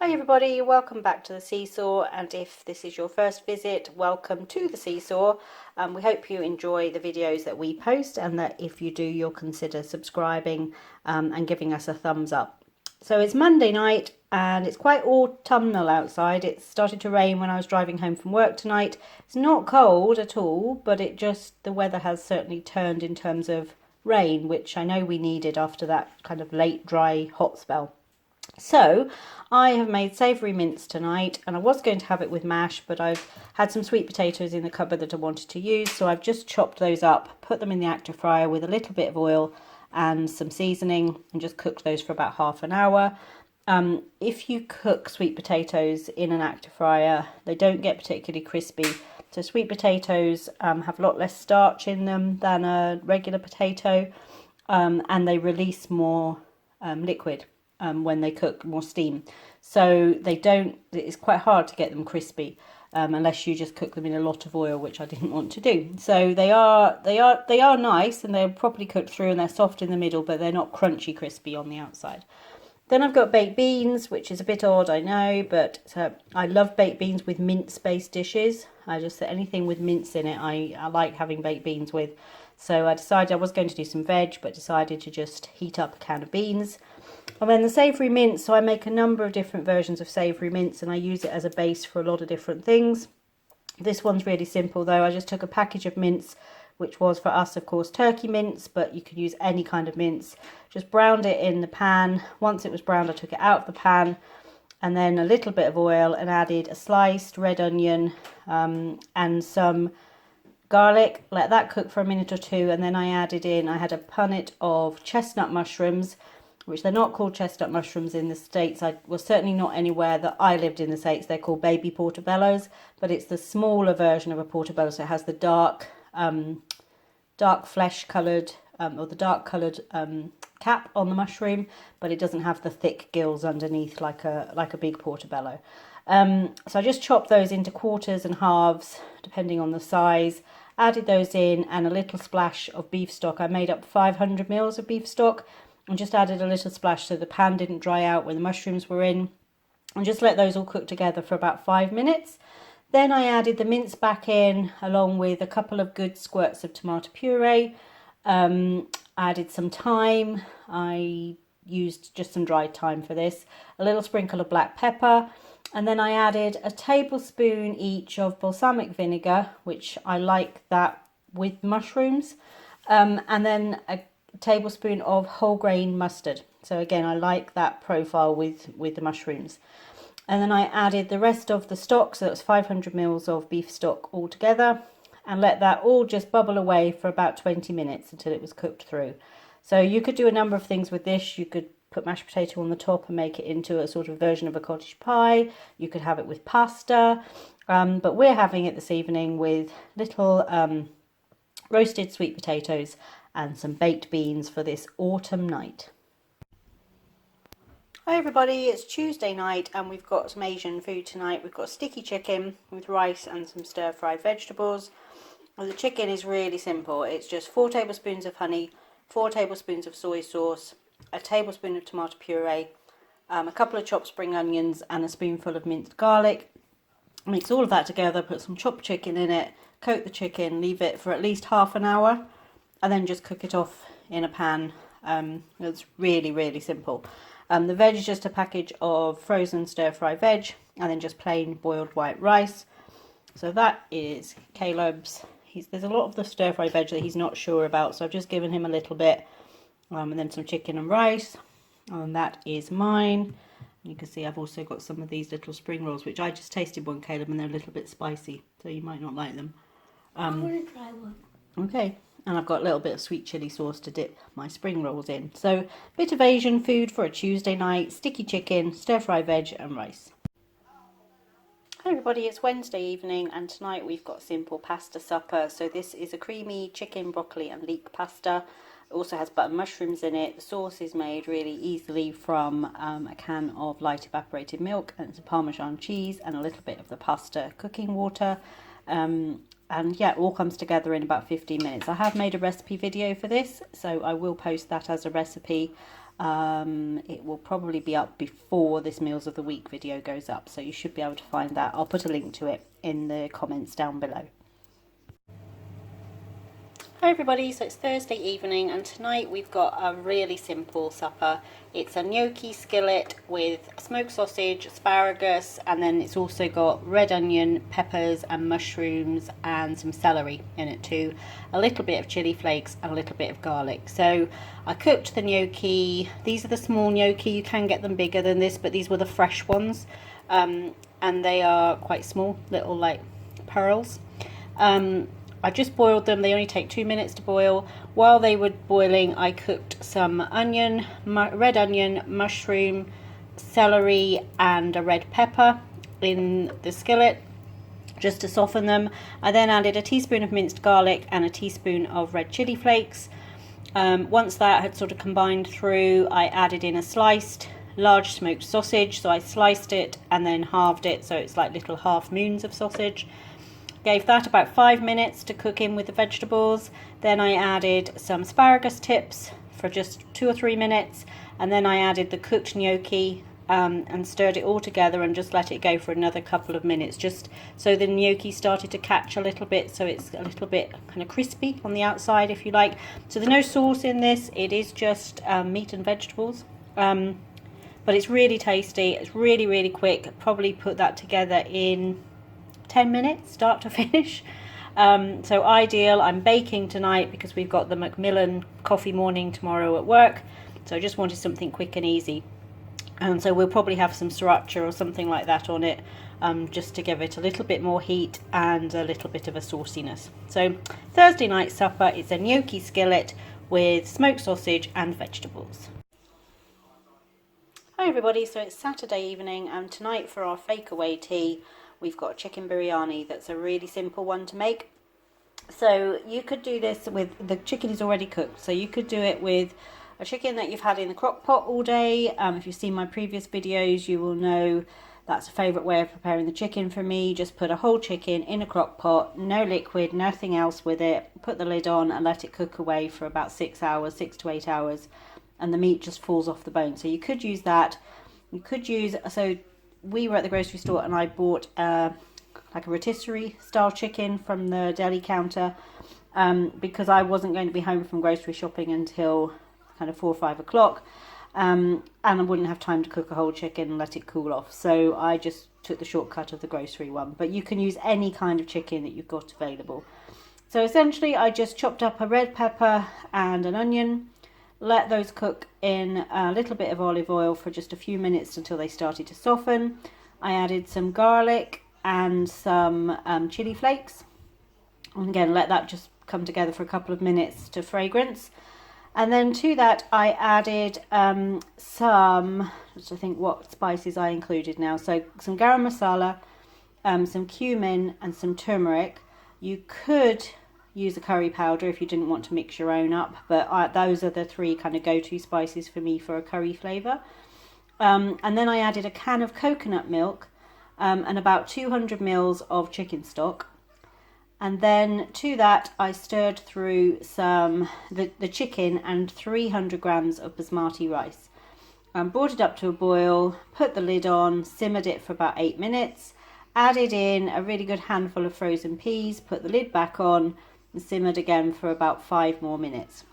Hi everybody, welcome back to the Seesaw, and if this is your first visit, welcome to the Seesaw. We hope you enjoy the videos that we post, and that if you do, you'll consider subscribing and giving us a thumbs up. So it's Monday night and it's quite autumnal outside. It started to rain when I was driving home from work tonight. It's not cold at all, but the weather has certainly turned in terms of rain, which I know we needed after that kind of late dry hot spell. So I have made savoury mints tonight, and I was going to have it with mash, but I've had some sweet potatoes in the cupboard that I wanted to use, so I've just chopped those up, put them in the actor fryer with a little bit of oil and some seasoning, and just cooked those for about half an hour. If you cook sweet potatoes in an actor fryer, they don't get particularly crispy. So sweet potatoes have a lot less starch in them than a regular potato, and they release more liquid when they cook, more steam. So it's quite hard to get them crispy unless you just cook them in a lot of oil, which I didn't want to do. So they are nice, and they're properly cooked through, and they're soft in the middle, but they're not crunchy crispy on the outside. Then I've got baked beans, which is a bit odd, I know, but I love baked beans with mince-based dishes. I just say anything with mince in it, I like having baked beans with. So I decided I was going to do some veg, but decided to just heat up a can of beans. And then the savoury mints, so I make a number of different versions of savoury mints, and I use it as a base for a lot of different things. This one's really simple though. I just took a package of mints, which was for us, of course, turkey mince, but you could use any kind of mince. Just browned it in the pan. Once it was browned, I took it out of the pan, and then a little bit of oil, and added a sliced red onion and some garlic. Let that cook for a minute or two, and then I had a punnet of chestnut mushrooms, which they're not called chestnut mushrooms in the States. I was certainly not anywhere that I lived in the States. They're called baby portobellos, but it's the smaller version of a portobello, so it has the dark flesh coloured or the dark coloured cap on the mushroom, but it doesn't have the thick gills underneath like a big portobello. So I just chopped those into quarters and halves depending on the size, added those in, and a little splash of beef stock. I made up 500 mils of beef stock and just added a little splash so the pan didn't dry out when the mushrooms were in, and just let those all cook together for about 5 minutes. Then I added the mince back in, along with a couple of good squirts of tomato puree. I added some thyme. I used just some dried thyme for this, a little sprinkle of black pepper, and then I added a tablespoon each of balsamic vinegar, which I like that with mushrooms, and then a tablespoon of whole grain mustard. So again, I like that profile with the mushrooms. And then I added the rest of the stock, so that was 500 mils of beef stock all together, and let that all just bubble away for about 20 minutes until it was cooked through. So you could do a number of things with this. You could put mashed potato on the top and make it into a sort of version of a cottage pie. You could have it with pasta, but we're having it this evening with little roasted sweet potatoes and some baked beans for this autumn night. Hi everybody, it's Tuesday night and we've got some Asian food tonight. We've got sticky chicken with rice and some stir-fried vegetables. Well, the chicken is really simple. It's just 4 tablespoons of honey, 4 tablespoons of soy sauce, a tablespoon of tomato puree, a couple of chopped spring onions, and a spoonful of minced garlic. Mix all of that together, put some chopped chicken in it, coat the chicken, leave it for at least half an hour, and then just cook it off in a pan. It's really, really simple. The veg is just a package of frozen stir-fry veg, and then just plain boiled white rice. So that is Caleb's. There's a lot of the stir-fry veg that he's not sure about, so I've just given him a little bit, and then some chicken and rice, and that is mine. You can see I've also got some of these little spring rolls, which I just tasted one, Caleb, and they're a little bit spicy, so you might not like them. I want to try one. Okay. And I've got a little bit of sweet chilli sauce to dip my spring rolls in. So a bit of Asian food for a Tuesday night: sticky chicken, stir-fry veg and rice. Hi everybody, it's Wednesday evening and tonight we've got simple pasta supper. So this is a creamy chicken, broccoli and leek pasta. It also has button mushrooms in it. The sauce is made really easily from a can of light evaporated milk, and some Parmesan cheese and a little bit of the pasta cooking water. And yeah, it all comes together in about 15 minutes. I have made a recipe video for this, so I will post that as a recipe. It will probably be up before this Meals of the Week video goes up, so you should be able to find that. I'll put a link to it in the comments down below. Hi everybody, so it's Thursday evening and tonight we've got a really simple supper. It's a gnocchi skillet with smoked sausage, asparagus, and then it's also got red onion, peppers and mushrooms and some celery in it too. A little bit of chili flakes and a little bit of garlic. So I cooked the gnocchi. These are the small gnocchi, you can get them bigger than this, but these were the fresh ones. And they are quite small, little like pearls. I just boiled them. They only take 2 minutes to boil. While they were boiling, I cooked some onion, red onion, mushroom, celery and a red pepper in the skillet just to soften them. I then added a teaspoon of minced garlic and a teaspoon of red chili flakes. Once that had sort of combined through, I added in a sliced large smoked sausage. So I sliced it and then halved it, so it's like little half moons of sausage. Gave that about 5 minutes to cook in with the vegetables. Then I added some asparagus tips for just 2 or 3 minutes. And then I added the cooked gnocchi and stirred it all together and just let it go for another couple of minutes. Just so the gnocchi started to catch a little bit, so it's a little bit kind of crispy on the outside if you like. So there's no sauce in this, it is just meat and vegetables. But it's really tasty, it's really, really quick. Probably put that together in 10 minutes start to finish. So ideal. I'm baking tonight because we've got the Macmillan coffee morning tomorrow at work, so I just wanted something quick and easy, and so we'll probably have some sriracha or something like that on it, just to give it a little bit more heat and a little bit of a sauciness. So Thursday night supper is a gnocchi skillet with smoked sausage and vegetables. Hi everybody, so it's Saturday evening and tonight for our fake away tea we've got a chicken biryani. That's a really simple one to make. So you could do this with, the chicken is already cooked, so you could do it with a chicken that you've had in the crock pot all day. If you've seen my previous videos, you will know that's a favourite way of preparing the chicken for me. Just put a whole chicken in a crock pot, no liquid, nothing else with it. Put the lid on and let it cook away for about 6 hours, 6 to 8 hours, and the meat just falls off the bone. So you could use that. You could use, so we were at the grocery store and I bought like a rotisserie style chicken from the deli counter because I wasn't going to be home from grocery shopping until kind of 4 or 5 o'clock, and I wouldn't have time to cook a whole chicken and let it cool off, so I just took the shortcut of the grocery one. But you can use any kind of chicken that you've got available. So essentially I just chopped up a red pepper and an onion, let those cook in a little bit of olive oil for just a few minutes until they started to soften. I added some garlic and some chili flakes, and again let that just come together for a couple of minutes to fragrance. And then to that I added some, just to think what spices I included now, so some garam masala, some cumin and some turmeric. You could use a curry powder if you didn't want to mix your own up, but those are the 3 kind of go-to spices for me for a curry flavour. And then I added a can of coconut milk and about 200 mils of chicken stock. And then to that I stirred through the chicken and 300 grams of basmati rice. Brought it up to a boil, put the lid on, simmered it for about 8 minutes, added in a really good handful of frozen peas, put the lid back on, and simmered again for about 5 more minutes.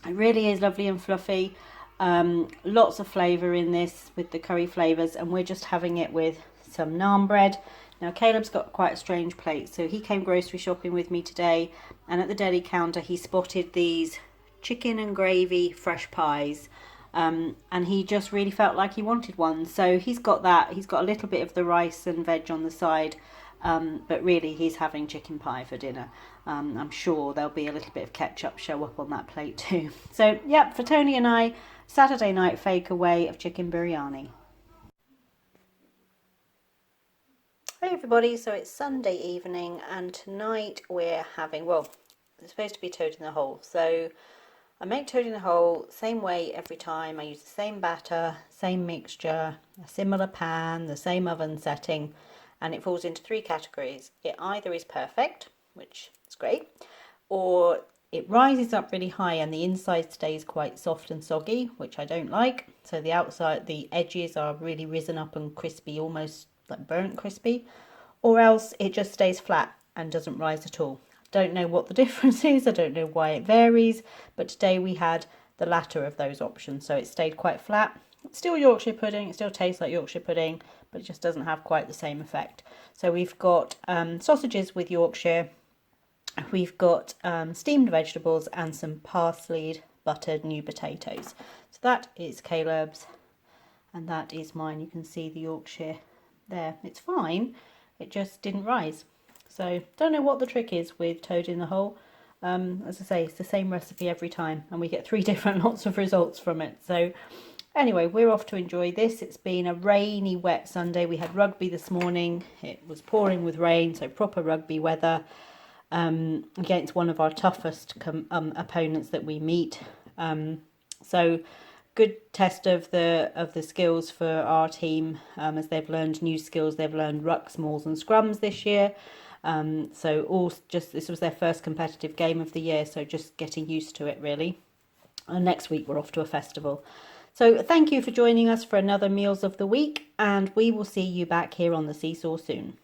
It really is lovely and fluffy. Lots of flavour in this with the curry flavours, and we're just having it with some naan bread. Now Caleb's got quite a strange plate, so he came grocery shopping with me today, and at the deli counter he spotted these chicken and gravy fresh pies, and he just really felt like he wanted one, so he's got that. He's got a little bit of the rice and veg on the side, but really he's having chicken pie for dinner. I'm sure there'll be a little bit of ketchup show up on that plate too. So yeah, for Tony and I, Saturday night fake away of chicken biryani. Hey everybody, so it's Sunday evening and tonight we're having, well, it's supposed to be toad in the hole. So I make toad in the hole same way every time. I use the same batter, same mixture, a similar pan, the same oven setting, and it falls into 3 categories. It either is perfect, which is great, or it rises up really high and the inside stays quite soft and soggy, which I don't like. So the outside, the edges are really risen up and crispy, almost like burnt crispy, or else it just stays flat and doesn't rise at all. Don't know what the difference is, I don't know why it varies, but today we had the latter of those options, so it stayed quite flat. It's still Yorkshire pudding, it still tastes like Yorkshire pudding, but it just doesn't have quite the same effect. So we've got sausages with Yorkshire, we've got steamed vegetables and some parsleyed buttered new potatoes. So that is Caleb's and that is mine. You can see the Yorkshire there. It's fine, it just didn't rise. So don't know what the trick is with toad in the hole. As I say, it's the same recipe every time and we get 3 different lots of results from it. So anyway, we're off to enjoy this. It's been a rainy, wet Sunday. We had rugby this morning. It was pouring with rain, so proper rugby weather against one of our toughest opponents that we meet. So good test of the skills for our team as they've learned new skills. They've learned rucks, mauls and scrums this year. So all just this was their first competitive game of the year, so just getting used to it really. And next week we're off to a festival. So thank you for joining us for another Meals of the Week, and we will see you back here on the Seesaw soon.